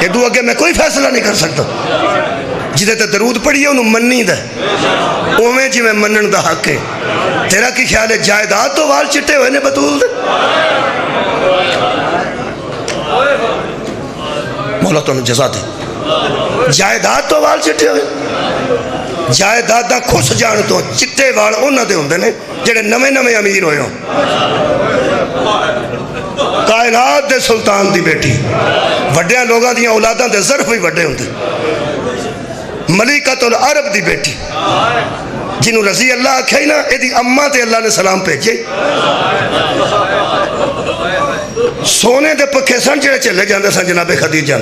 ادو اگے میں کوئی فیصلہ نہیں کر سکتا. جدے تے درود پڑھیے انہوں مننی دا اویں جی میں منن دا حق ہے. تیرا کی خیال ہے جائیداد تو وال چٹے ہوئے نے بطول دے؟ مولا تو نے جزا دے. جائیداد تو وال چٹے ہوئے؟ جائیداد دا خوش جان تو چٹے وال انہاں دے ہوندے نے جڑے نویں نویں امیر ہوئے ہوں. کائنات دے سلطان دی بیٹی وڈیاں لوگاں دیاں اولاداں دے ظرف بھی وڈے ہوندے. ملکۃ العرب دی بیٹی جنہوں رضی اللہ آکھے نا ایدی اماں تے اللہ نے سلام بھیجے. سونے دے پکھے سن جڑے چلے جاندے سن جناب خدیجہ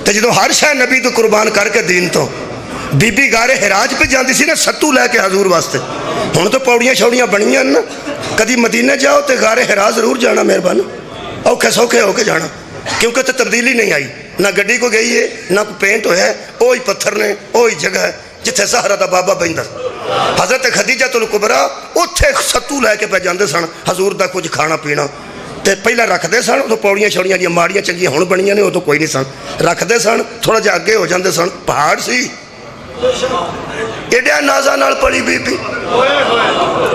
تے جدوں ہر شے نبی تو قربان کر کے دین تو بی بی غار حراج پہ جاندی سی نا ستو لے کے حضور واسطے. ہن تو پوڑیاں چھوڑیاں بنیاں نا. کدی مدینہ جاؤ تے غار حرا ضرور جانا مہربان اوکھے سوکھے ہو کے جانا کیونکہ تو تبدیلی نہیں آئی. نہ گڈی کو گئی ہے نہ پینٹ ہویا ہے. وہی پتھر نے وہی جگہ ہے جتھے زہرا دا بابا بیندا. حضرت خدیجہ الکبریٰ اوتھے ستو لے کے پہ جاندے سن حضور دا کچھ کھانا پینا تے پہلے رکھ دے سن. تو پوڑیاں چھوڑیاں جی ماڑیاں چنگیاں ہن بنیاں نے وہ تو کوئی نہیں سن. رکھ دے سن تھوڑا جا اگے ہو جاندے سن. پہاڑ سی ایڈیا نازا نال پڑی بی بی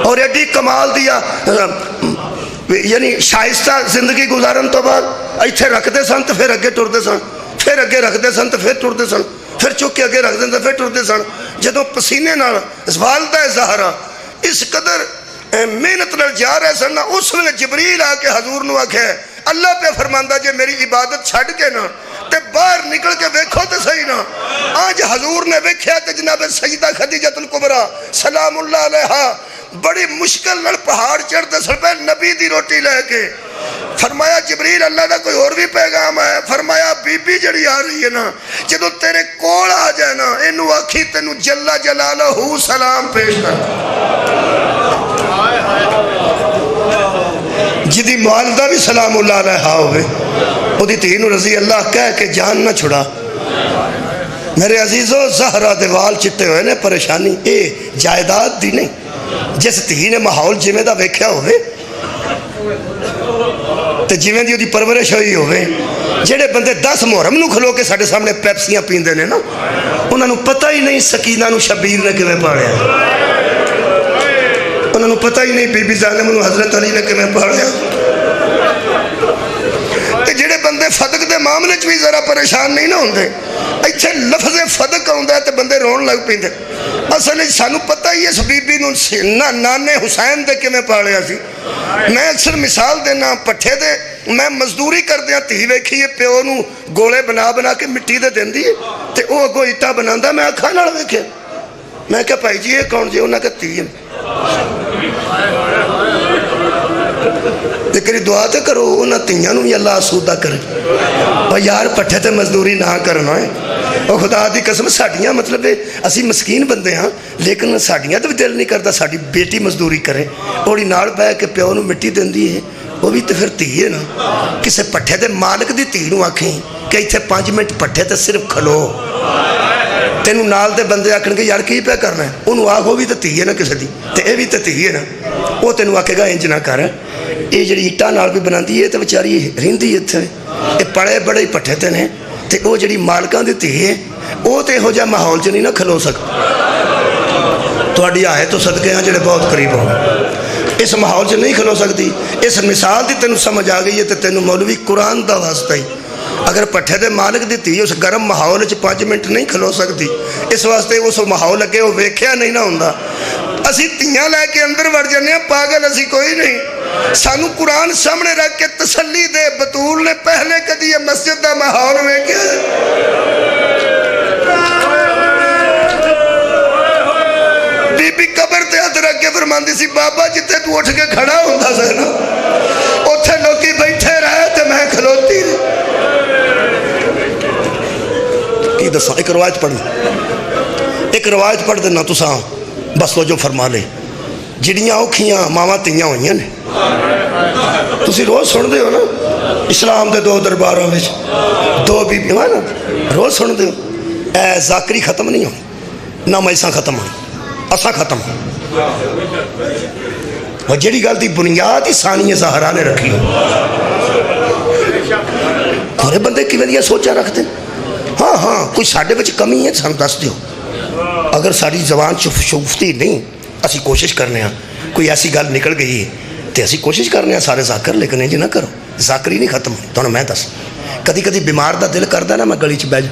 اور ایڈی کمال دیا یعنی شائستہ زندگی گزارن تو بعد ایتھے رکھ دے سن تو پھر اگے ٹر دے سن. پھر اگے رکھ دے سن تو پھر ٹر دے سن. پھر چک کے اگے رکھ دے تو پھر ٹر دے سن. جدوں پسینے نال والدہ زہرا اس قدر محنت نال جا رہے سن نا اس ویلے جبریل آ کے حضور نو آکھے اللہ پہ فرماندا جے میری عبادت چھڈ کے نا تے باہر نکل کے ویکھو تے صحیح نا. آج حضور نے ویکھیا تے جناب سیدہ خدیجہ الکبریٰ سلام اللہ علیہا بڑی مشکل نال پہاڑ چڑھتے سن پہ نبی دی روٹی لے کے. فرمایا جبریل اللہ دا کوئی اور بھی پیغام ہے؟ فرمایا بی بی جڑی آ رہی ہے نا جدو تیرے کول آ جائے نا اینو آکھی تینو جل جلالہ سلام پیش کر. جدی والدہ بھی سلام اللہ علیہا ہوئے وہ دی تینو رضی اللہ کہہ کے جان نہ چھڑا. میرے عزیزو زہرہ دے وال چٹے ہوئے نے پریشانی اے جائیداد دی نہیں. جس تھی نے ماحول جویں دا ویکھیا ہوئے تے جویں دی پرورش ہوئی ہوئے. جڑے بندے 10 محرم نو کھلو کے ساڈے سامنے پیپسیاں پیندے نے نا انہاں نو پتہ ہی نہیں سکینہ نو شبیر نے کیویں پاڑیا. انہاں نو پتہ ہی نہیں بی بی زینب نو حضرت علی نے کیویں پاڑیا. تے جڑے بندے فدق دے معاملے چ بھی ذرا پریشان نہیں نہ ہوندے ایتھے لفظ فدق آوندا ہے تے بندے رون لگ پیندے. اصل سانو پتہ ہی اس بی بی نو نانے حسین دے کیویں پالیا سی. میں اکثر مثال دینا پٹھے دے میں مزدوری کردیا تھی ویکھی پیو نو گولے بنا بنا کے مٹی دے دیندی ہے تے او اگوں اٹا بناندا. میں اکھاں نال ویکھیا میں کہا بھائی جی یہ کون جی؟ انہاں کہا تھی لیکن دعا تے کرو انہاں تیاں نو بھی اللہ آسودہ کرے. بھائی یار پٹھے تے مزدوری نہ کرنا ہے اور خدا دی قسم ساڈیاں مطلب اسی مسکین بندے ہاں لیکن ساڈیاں تو بھی دل نہیں کرتا ساڈی بیٹی مزدوری کرے. اوڑی نال بہ کے پیو نو مٹی دیندی ہے وہ بھی تو پھر تھی ہے نا. کسے پٹھے دے مالک دی تھی نو آکھیں کہ ایتھے 5 منٹ پٹھے تے صرف کھلو تینوں نال دے بندے آکھن گے یار کی پہ کرنا ہے انہوں آکھ وہ بھی تو تھی ہے نا کسے دی تے اے بھی تو تھی ہے نا. وہ تینوں آکھے گا انج نہ کر یہ جڑی اٹا نال بھی بناندی ہے تے بیچاری رہندی ایتھے اے پڑے بڑے پٹھے تے نے تے وہ جڑی مالکاں دی تھی ہے وہ تے ہو جا ماحول چ نہیں نہ کھلو سکتا. تہاڈی آئے تو صدقے ہیں جڑے بہت قریب ہوں اس ماحول چ نہیں کھلو سکتی. اس مثال دی تینوں سمجھ آ گئی ہے تے تینوں مولوی قرآن دا واسطہ ہی اگر پٹھے دے مالک دی تھی اس گرم ماحول چ 5 منٹ نہیں کھلو سکتی اس واسطے اس ماحول اگے وہ ویکھیا نہیں نہ ہوندا. اسی تیاں لے کے اندر وڑ جانے ہیں پاگل اسی کوئی نہیں. سانو قرآن سامنے رکھ کے تسلی دے بطول نے پہلے کدی یہ مسجد دا ماحول ویکھیا بی بی قبر تے ہاتھ رکھ کے فرماندی سی بابا جتے تو اٹھ کے کھڑا ہوندا سی نا اوتھے لوکی بیٹھے رہے تے میں کھلوتی کی دساں. ایک روایت پڑھنا ایک روایت پڑھ دینا تساں بس وہ جو فرما لے. جڑیاں اوکھیاں ماواں تیاں ہوئیاں نے تسی روز سن دے ہو نا اسلام دے 2 درباراں وچ 2 بیبیاں نا روز سن دے ہو. اے ذاکری ختم نہیں ہو نہ میساں ختم ہو اساں ختم ہو. اور جڑی گل دی بنیاد ہی ثانیہ زہرا نے رکھی ہو خورے بندے کیویں دیاں سوچاں رکھتے ہیں. ہاں ہاں کوئی ساڈے وچ کمی ہے سانوں دس دیو. اگر ساری زبان شگفتی نہیں اسی کوشش کرنے ہاں کوئی ایسی گل نکل گئی ہے تو اسی کوشش کرنے ہاں سارے ذاکر, لیکن انج نہ کرو. ذاکری نہیں ختم ہوئی. تمہیں میں دس کدی کدی بیمار دا دل کردا نا میں گلی چ بہ جا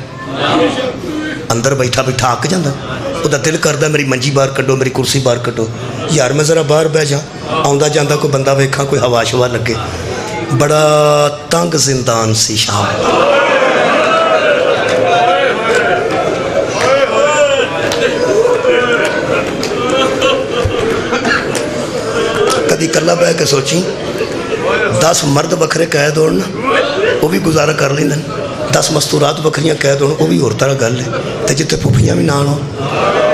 اندر بیٹھا بیٹھا اک جاندا وہ دل کردا میری منجی باہر کڈو میری کرسی باہر کڈو یار میں ذرا باہر بہ جا. آਉਂਦਾ جاندا کوئی بندہ ویکھاں کوئی ہوا شوا لگے. بڑا تنگ زندان سی شام. کدی کلا بہ کے سوچی 10 مرد بکھرے قید ہونا وہ بھی گزارا کر لیں. 10 مستورات بکھریاں قید ہونا وہ بھی اور طرح گل ہے. تو جتنے پھوپھیاں بھی نال ہو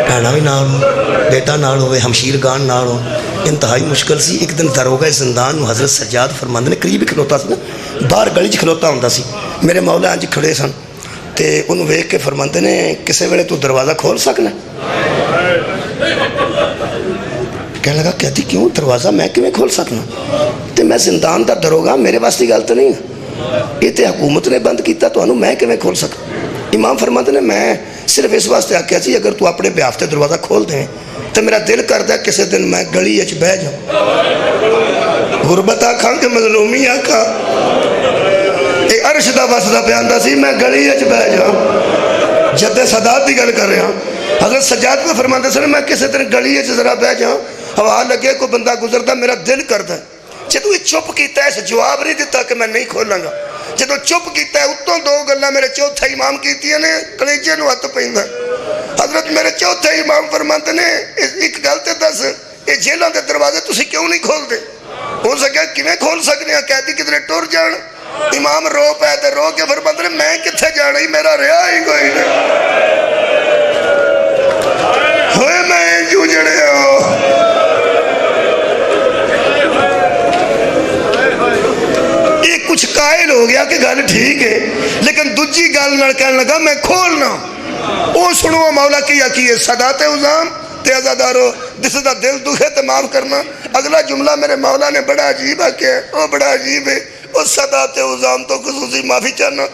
بھیناں بھی نال ہو بیٹا نال ہوئے ہمشیر گان نال ہو انتہائی مشکل سی. ایک دن داروغہ زندان نو حضرت سجاد فرماندے نے قریب ہی کھلوتا سی نا باہر گلی چ کھلوتا ہوندا سی. میرے مولا انج کھڑے سن تے انہوں ویکھ کے فرماندے نے کسے ویلے تو دروازہ کھول سکنا. کہنے لگا کہتی کیوں دروازہ میں کیویں کھول سکنا تے میں زندان دا داروغہ میرے واسطے گل تو نہیں یہ تے حکومت نے بند کیتا تو میں کیویں کھول سکا. امام فرماندے نے میں صرف اس واسطے آکھیا سی اگر تو اپنے بیاف تے دروازہ کھول دیں تو میرا دل کردا کسے دن میں گلی وچ بہ جاؤں غربت آکھاں کہ مظلومی آکھاں. اے عرش دا وسدا پیاندا سی میں گلی وچ بہ جاؤں. جد سادات دی گل کر رہا حضرت سجاد کو فرماندے سن میں کسے دن گلی وچ ذرا بہ جاؤں ہوا لگے کوئی بندہ گزرتا میرا دل کردا جدو یہ چپ کیتا ہے اس جواب نہیں دیتا کہ میں نہیں کھولاں گا. جدو چپ کیتا ہے اتوں 2 گلاں میرے چوتھا امام کیتیاں نے کلیجے نو ہاتھ پیندا. حضرت میرے چوتھے امام فرماندے نے ایک گل تے دس یہ جیلاں دے دروازے تسی کیوں نہیں کھولدے. ہو سکیا کیویں کھول سکنے ہیں قیدی کدھر ٹر جان. امام رو پے تے رو کے فرماندے نے میں کتھے جانا ہی میرا رہا ہی کوئی نہیں ہوئے میں جو جڑے ہو. یہ کچھ قائل ہو گیا کہ گل ٹھیک ہے لیکن دوجی گل نال کہنے لگا میں کھولنا. او سنو مولا کیا کیے صدات عظام تے عزادارو جس دا دل دکھے تے معاف کرنا. اگلا جملہ میرے مولا نے بڑا عجیب ہے کہ وہ بڑا عجیب ہے وہ صدات عظام تو خصوصی معافی چاہنا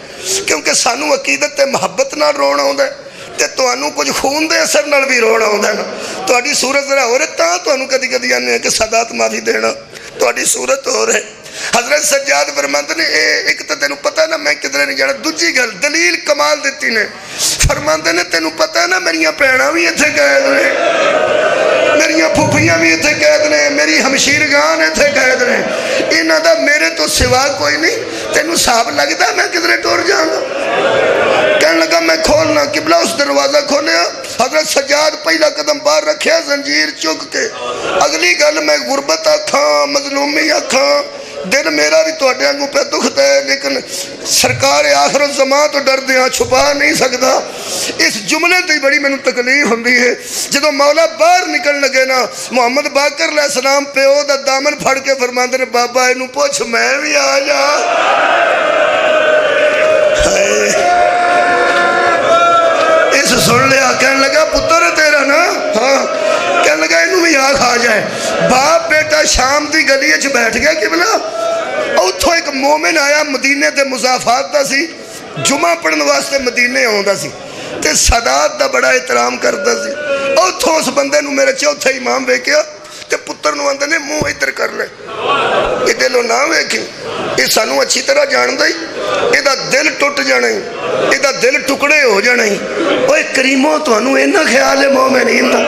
کیونکہ سانو عقیدت تے محبت نہ رونا ہوندا ہے تے توانو کچھ خون دے اثر نال بھی رونا ہوندا ہے نا. تہاڈی صورت ذرا ہو رہے تاں توانو کدی کدی آنے کہ صدات معافی دینا تہاڈی صورت ہو رہے. حضرت سجاد فرماندے نے ایک تو تینوں پتہ نا میں کدھر نہیں جانا. دوجی گل دلیل کمال دیتی نے فرماندے نے تینوں پتہ نا میریاں بھیناں بھی اتنے قید نے میریاں پھوپھیاں بھی اتنے قید نے میری ہمشیرگان اتنے قید نے انہاں دا میرے تو سوا کوئی نہیں. تینوں صاحب لگدا میں کدھر ٹر جاؤں. کہنے لگا میں کھولنا. قبلہ اس دروازہ کھولیا. حضرت سجاد پہلا قدم باہر رکھیا زنجیر چک کے. اگلی گل میں غربت آکھاں مظلومی آکھاں دل میرا بھی توڑے آنگوں پہ دکھتا ہے لیکن سرکار آخر الزمان تو ڈر دیا چھپا نہیں سکتا. اس جملے تے بڑی میں تکلیف ہوندی ہے جدو مولا باہر نکل لگے نا محمد باقر علیہ السلام پیو دا دامن پھڑ کے فرماندے نے بابا اینو پوچھ میں بھی آ جا. اس سن لیا کہنے لگا پتر ہے تیرا نا ہاں کہنے لگا اینو بھی آنکھ آ جائے. باپ بیٹا شام دی گلی اچھ بیٹھ گیا قبلہ اتھو ایک مومن آیا مدینے دے مضافات دا سی جمعہ پڑھن واسطے مدینے آندا سی تے صدات دا بڑا احترام کرتا سی. اتھو اس بندے نو میرے چوتھے امام ویکیا تے پتر نو آندے نے منہ ادھر کر لے یہ دلوں نہ ویکھی یہ سانو اچھی طرح جاندے ہی یہ دا دل ٹوٹ جانا ہی یہ دا دل ٹکڑے ہو جانا ہی. اوے کریمو تو انو اینا خیال ہے مومنین دا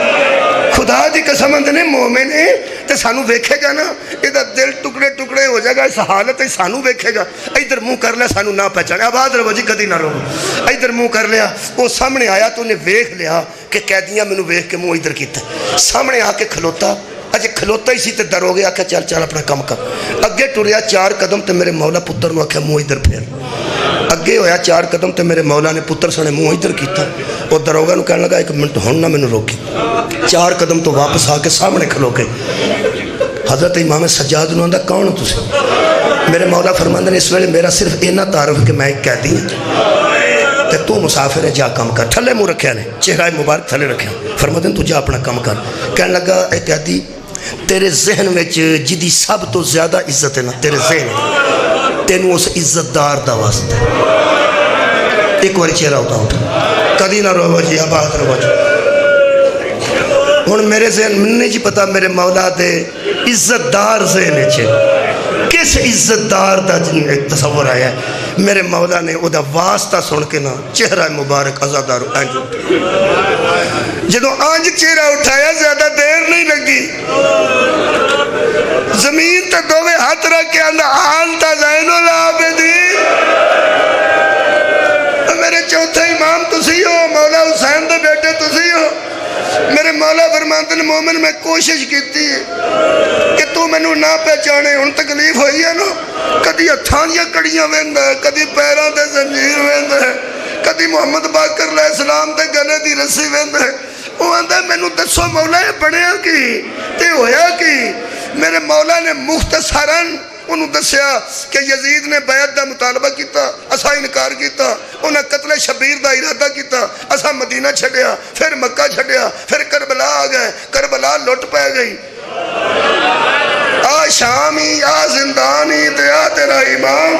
خدا دی قسم اندنے مومن ہے تے سانو ویکھے گا نا یہ دا دل ٹکڑے ٹکڑے ہو جائے گا. اس حالت ہے سانو ویکھے گا ادھر منہ کر لیا سانو نہ پہچانے آباد رہو جی کدی نہ رہو. ادھر منہ کر لیا وہ سامنے آیا تو انہیں ویکھ لیا کہ قیدیاں میں نے ویکھ کے منہ ادھر کیتا سامنے آ کے کھلوتا اجے کھلوتا ہی سی تے ڈر ہو گیا کہ چل چل اپنا کام کر. اگے ٹریا 4 قدم تے میرے مولا پتر نو آکھیا منہ ادھر پھیر. اگے ہویا 4 قدم تے میرے مولا نے پتر سنے منہ ادھر کیتا. وہ دروگا نو کہنے لگا 1 منٹ ہن نہ مینوں روکی. 4 قدم تو واپس آ کے سامنے کھلو کے حضرت امام سجاد نو آندا کون ہو تسی. میرے مولا فرماندے نے اس ویلے میرا صرف اینا تعارف کہ میں ایک قیدی ہوں تے تو مسافر ہے جا کام کر. تھلے منہ رکھیا نے چہرہ مبارک تھلے رکھیا فرماندے نے تو جا اپنا کام کر. کہنے لگا اے قیدی تیرے ذہن وچ جدی سب تو زیادہ عزت ہے نا تیرے ذہن تینوں اس عزت دار دا واسطہ ایک بار چہرہ اٹھا کدی نہ رو جی آباد رو جی ہوں میرے ذہن میں نہیں جی پتا میرے مولا دے عزت دار ذہن چ کس عزت دار دا تصور آیا ہے میرے مولا نے وہ دا واسطہ سن کے نا چہرہ مبارک عزادار جدو آنج چہرہ اٹھایا زیادہ دیر نہیں لگی زمین تے دووے ہاتھ رکھ کے آندہ آنتا زین العابدین میرے چوتھے امام تسی ہو مولا حسین دے بیٹے تسی ہو میرے مولا فرماتے ہیں مومن میں کوشش کیتی ہے کہ تو مینوں نہ پہچانے ہن تکلیف ہوئی ہے نا کدی ہتھاں دیاں کڑیاں ویندا ہے کدی پیراں تے زنجیر ویندا ہے کدی محمد باقر علیہ السلام تے گلے دی رسی ویندا ہے وہ آندا مینوں دسو مولا یہ بنیا کی تے ہویا کی میرے مولا نے مختصراً انہوں دسیا کہ یزید نے بیعت دا مطالبہ کیتا اسا انکار کیتا انہیں قتل شبیر دا ارادہ کیتا اسا مدینہ چھڑیا پھر مکہ چھڑیا پھر کربلا آ گئے کربلا لٹ پہ گئی آ شامی آ زندانی تے آ تیرا امام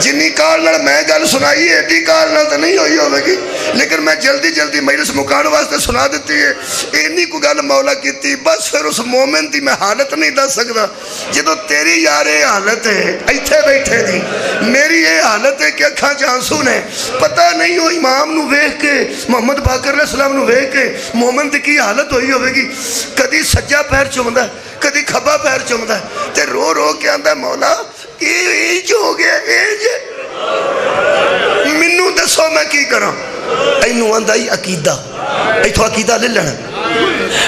جنی کال نال میں گل سنائی ہے ایڈی کال نال تو نہیں ہوئی ہوئے گی لیکن میں جلدی جلدی مجلس مکان واسطے سنا دیتی ہے اینی کو گل مولا کیتی بس پھر اس مومن دی میں حالت نہیں دس سکتا جدو تیری یار یہ حالت ہے ایتھے بیٹھے دی میری یہ حالت ہے کہ اکھاں چانسو نے پتہ نہیں ہو امام نو ویکھ کے محمد باقر علیہ السلام نو ویکھ کے مومن دی کی حالت ہوئی ہوئے گی کدی سجا پیر چومدا ہے کدی کھبا پیر چومدا ہے تے رو رو کے آندا ہے مولا یہ جو ہو گیا منو دسو میں کی کرا اینو آندا ہی عقیدہ ایتھو عقیدہ لے لینا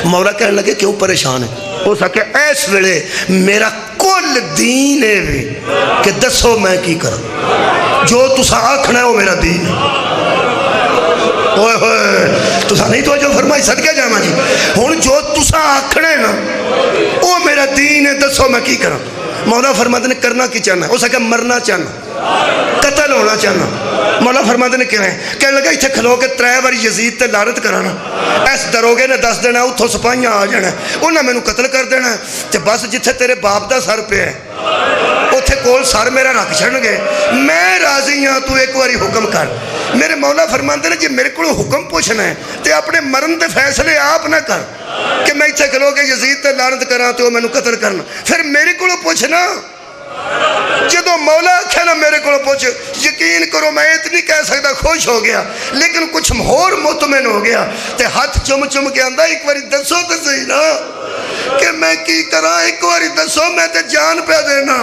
مولا کہنے لگے کیوں پریشان ہے ہو سکے ایس ویلے میرا کل دین ہے بھی کہ دسو میں کی کرا جو تسا آکھنا ہے وہ میرا دین ہے اوہ ہوئے تسا نہیں تو جو فرمائی صدقہ جاما جی ہون جو تسا آکھنا ہے نا وہ میرا دین ہے دسو میں کی کرا مولا فرماتے نے کرنا کی چاہنا ہے ہو سکے مرنا چاہنا قتل ہونا چاہنا مولا فرماتے نے کہنے لگا اتھے کھلو کے 3 بار یزید تے لعنت کرانا ایس دروگے نے دس دینا اتھو سپاہیاں آ جانا انہاں میں نو قتل کر دینا تے بس جتھے تیرے باپ دا سر پہ ہے اتھے کول سر میرا رکھ چھڑن گے میں راضی ہاں تو ایک باری حکم کر میرے مولا فرماتے نے جی میرے کو حکم پوچھنا ہے تے اپنے مرن تے فیصلے آپ نہ کر کہ میں اتھے کھلو کے یزید تے لعنت کراں تے وہ میں نو قتل کرنا پھر میرے کو پوچھنا جدو مولا کہنا میرے کو پوچھ یقین کرو میں اتنی کہہ سکتا خوش ہو گیا لیکن کچھ اور مطمئن ہو گیا تے ہاتھ چم چم کے آندہ ایک باری دسو تے صحیح نا کہ میں کی کراں ایک باری دسو میں تے جان پہ دینا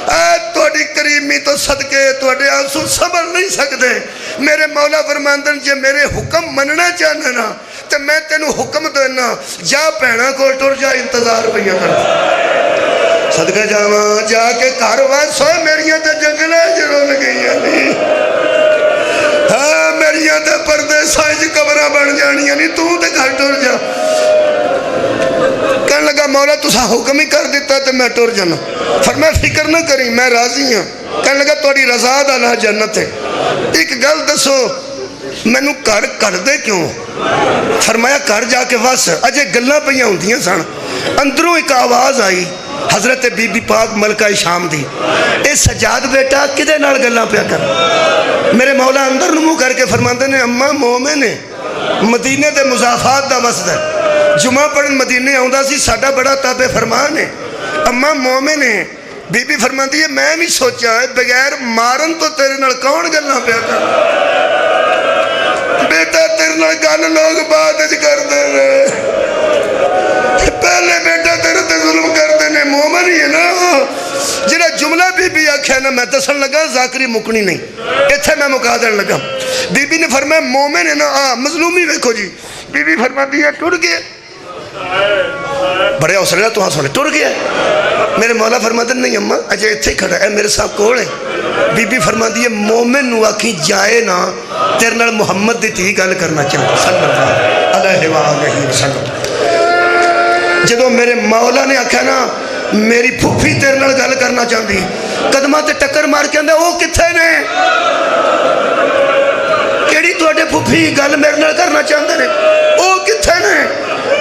اے توڑی کریمی تو صدقے توڑے آنسو صبر نہیں سکتے میرے مولا فرماندن جے میرے حکم مننا چاہنا نا تے میں تینو حکم دینا جا پہنا کو ٹر جا انتظار پہیا کرتا صدقہ جاواں جا کے گھر واسو میریاں تے جنگلے جرون گئیاں نہیں ہاں میریاں تے پردے سائج قبرہ بن جانیاں نہیں تو تے گھر ٹر جا کہنے لگا مولا تسا حکم ہی کر دیتا تے میں ٹر جانا فرمایا فکر نہ کری میں راضی ہوں کہنے لگا توڑی رضا دا نہ جنت ہے ایک گل دسو مینو گھر کر دے کیوں فرمایا گھر جا کے وس اجے گلاں پئیاں ہوندیاں سن اندروں ایک آواز آئی حضرت بی بی پاک ملکہ شام دی اے سجاد بیٹا کدے نال گلاں پیا کر میرے مولا اندر نمو کر کے فرماندے نے اماں مومن ہے مدینے دے مضافات دا وسد ہے جمعہ پڑھن مدینے آؤندا سی ساڈا بڑا تابع فرمان ہے اماں مومن ہے بی بی فرماندی ہے میں بھی سوچا ہے بغیر مارن تو تیرے نال کون گلاں پیا کر بیٹا تیرے نال گل لوگ بعد وچ کردے رہے پہلے بیٹا تیرے تے ظلم کرتے نے مومن ہی ہے نا جنہا جملہ بی بی آکھیا نا میں دسن لگا ذاکری مکنی نہیں ایتھے میں مکا دین لگا بی بی نے فرمایا مومن ہے نا مظلومی ویکھو جی بی بی فرماتی ہے ٹر گیا بڑے حوصلے تو ہاں سونے ٹر گیا میرے مولا فرماتے نہیں اماں اجے ایتھے ہی کھڑا ہے میرے صاحب کول ہے بی بی فرماتی ہے مومن نو آکھی جائے نا تیرے نال محمد دی تھی گل کرنا چاہتا صلی اللہ علیہ وآلہ وسلم جدو میرے مولا نے آکھا نا میری پھوپھی تیرے نال گل کرنا چاہتی قدمہ تے ٹکر مار کے اندے او کتھے نے کیڑی توڑے پھوپھی گل میرے نال کرنا چاہتے نے او کتھے نے